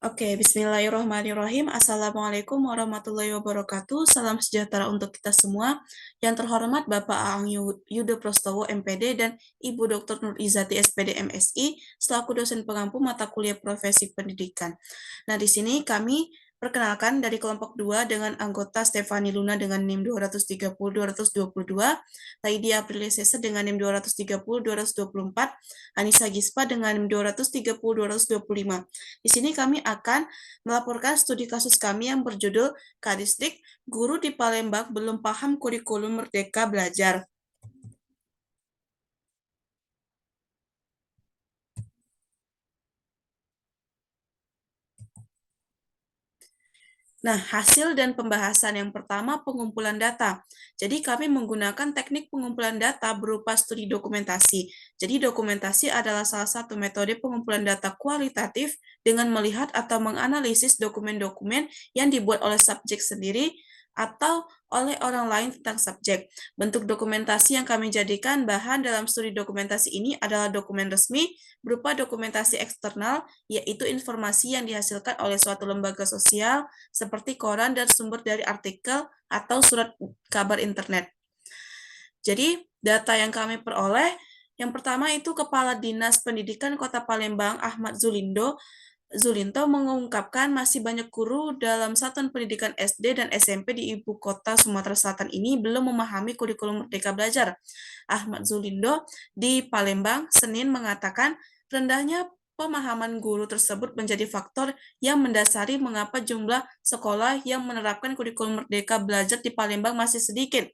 Oke, bismillahirrahmanirrahim. Assalamualaikum warahmatullahi wabarakatuh. Salam sejahtera untuk kita semua. Yang terhormat Bapak Aang Yudo Prastowo, MPD, dan Ibu Dr. Nur Izati, SPD, MSI, selaku dosen pengampu mata kuliah profesi pendidikan. Nah, di sini kami perkenalkan dari kelompok 2 dengan anggota Stefani Luna dengan NIM 230-222, Laidia Aprilia Sesa dengan NIM 230-224, Anissa Gispa dengan NIM 230-225. Di sini kami akan melaporkan studi kasus kami yang berjudul Kadisdik, Guru di Palembang Belum Paham Kurikulum Merdeka Belajar. Nah, hasil dan pembahasan yang pertama, pengumpulan data. Jadi, kami menggunakan teknik pengumpulan data berupa studi dokumentasi. Jadi, dokumentasi adalah salah satu metode pengumpulan data kualitatif dengan melihat atau menganalisis dokumen-dokumen yang dibuat oleh subjek sendiri atau oleh orang lain tentang subjek. Bentuk dokumentasi yang kami jadikan bahan dalam studi dokumentasi ini adalah dokumen resmi berupa dokumentasi eksternal, yaitu informasi yang dihasilkan oleh suatu lembaga sosial, seperti koran dan sumber dari artikel atau surat kabar internet. Jadi, data yang kami peroleh, yang pertama itu Kepala Dinas Pendidikan Kota Palembang, Ahmad Zulinto mengungkapkan masih banyak guru dalam satuan pendidikan SD dan SMP di ibu kota Sumatera Selatan ini belum memahami kurikulum Merdeka Belajar. Ahmad Zulindo di Palembang, Senin mengatakan rendahnya pemahaman guru tersebut menjadi faktor yang mendasari mengapa jumlah sekolah yang menerapkan kurikulum Merdeka Belajar di Palembang masih sedikit.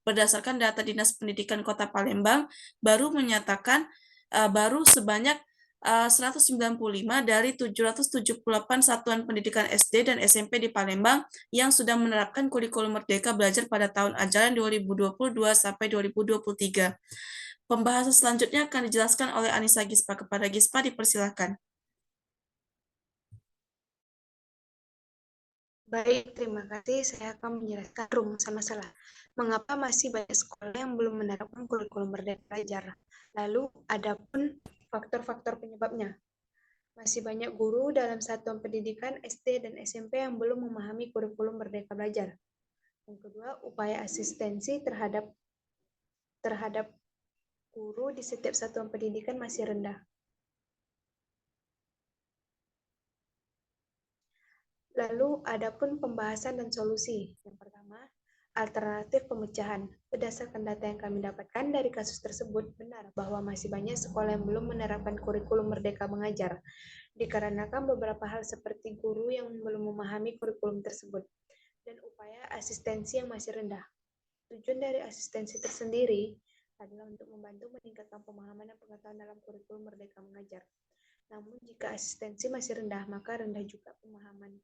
Berdasarkan data Dinas Pendidikan Kota Palembang, baru menyatakan baru sebanyak 195 dari 778 satuan pendidikan SD dan SMP di Palembang yang sudah menerapkan kurikulum Merdeka Belajar pada tahun ajaran 2022 sampai 2023. Pembahasan selanjutnya akan dijelaskan oleh Anissa Gispa. Kepada Gispa dipersilakan. Baik, terima kasih. Saya akan menjelaskan rumusan masalah. Mengapa masih banyak sekolah yang belum menerapkan kurikulum Merdeka Belajar? Lalu, adapun faktor-faktor penyebabnya. Masih banyak guru dalam satuan pendidikan SD dan SMP yang belum memahami kurikulum Merdeka Belajar. Yang kedua, upaya asistensi terhadap guru di setiap satuan pendidikan masih rendah. Lalu, adapun pembahasan dan solusi. Yang pertama, alternatif pemecahan. Berdasarkan data yang kami dapatkan dari kasus tersebut, benar bahwa masih banyak sekolah yang belum menerapkan kurikulum Merdeka Mengajar, dikarenakan beberapa hal seperti guru yang belum memahami kurikulum tersebut, dan upaya asistensi yang masih rendah. Tujuan dari asistensi tersendiri adalah untuk membantu meningkatkan pemahaman dan pengetahuan dalam kurikulum Merdeka Mengajar. Namun, jika asistensi masih rendah, maka rendah juga pemahaman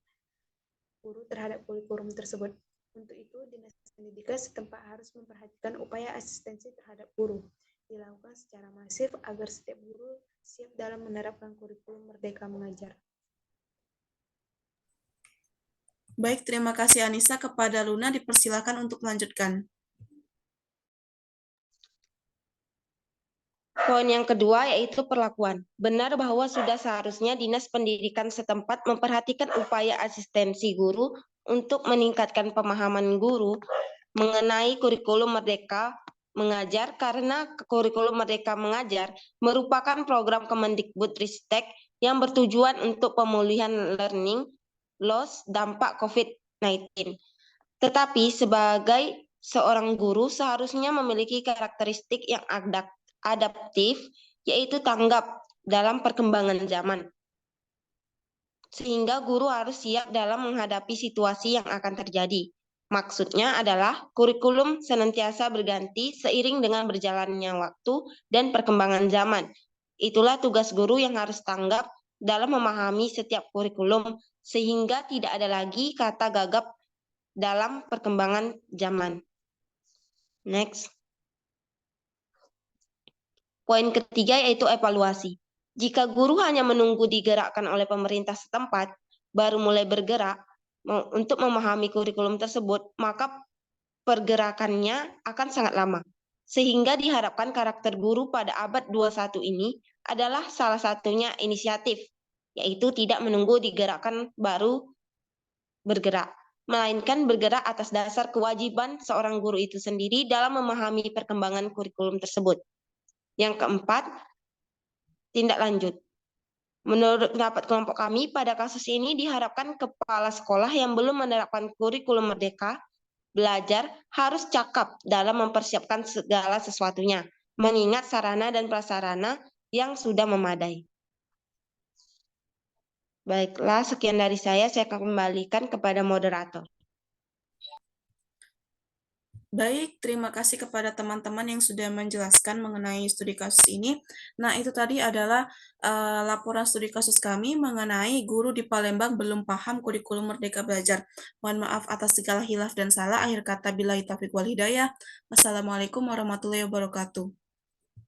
guru terhadap kurikulum tersebut. Untuk itu, Dinas Pendidikan setempat harus memperhatikan upaya asistensi terhadap guru dilakukan secara masif agar setiap guru siap dalam menerapkan kurikulum Merdeka Mengajar. Baik, terima kasih Anissa. Kepada Luna dipersilakan untuk melanjutkan. Poin yang kedua yaitu perlakuan. Benar bahwa sudah seharusnya Dinas Pendidikan setempat memperhatikan upaya asistensi guru untuk meningkatkan pemahaman guru mengenai kurikulum Merdeka Mengajar karena kurikulum Merdeka Mengajar merupakan program Kemendikbudristek yang bertujuan untuk pemulihan learning loss dampak COVID-19. Tetapi sebagai seorang guru seharusnya memiliki karakteristik yang adaptif, yaitu tanggap dalam perkembangan zaman. Sehingga guru harus siap dalam menghadapi situasi yang akan terjadi. Maksudnya adalah kurikulum senantiasa berganti seiring dengan berjalannya waktu dan perkembangan zaman. Itulah tugas guru yang harus tanggap dalam memahami setiap kurikulum, sehingga tidak ada lagi kata gagap dalam perkembangan zaman. Next. Poin ketiga yaitu evaluasi. Jika guru hanya menunggu digerakkan oleh pemerintah setempat, baru mulai bergerak untuk memahami kurikulum tersebut, maka pergerakannya akan sangat lama. Sehingga diharapkan karakter guru pada abad 21 ini adalah salah satunya inisiatif, yaitu tidak menunggu digerakkan baru bergerak, melainkan bergerak atas dasar kewajiban seorang guru itu sendiri dalam memahami perkembangan kurikulum tersebut. Yang keempat, tindak lanjut. Menurut pendapat kelompok kami, pada kasus ini diharapkan kepala sekolah yang belum menerapkan kurikulum merdeka belajar harus cakap dalam mempersiapkan segala sesuatunya, mengingat sarana dan prasarana yang sudah memadai. Baiklah, sekian dari saya akan kembalikan kepada moderator. Baik, terima kasih kepada teman-teman yang sudah menjelaskan mengenai studi kasus ini. Nah, itu tadi adalah laporan studi kasus kami mengenai guru di Palembang belum paham kurikulum Merdeka Belajar. Mohon maaf atas segala hilaf dan salah. Akhir kata, billahi taufiq wal hidayah. Wassalamualaikum warahmatullahi wabarakatuh.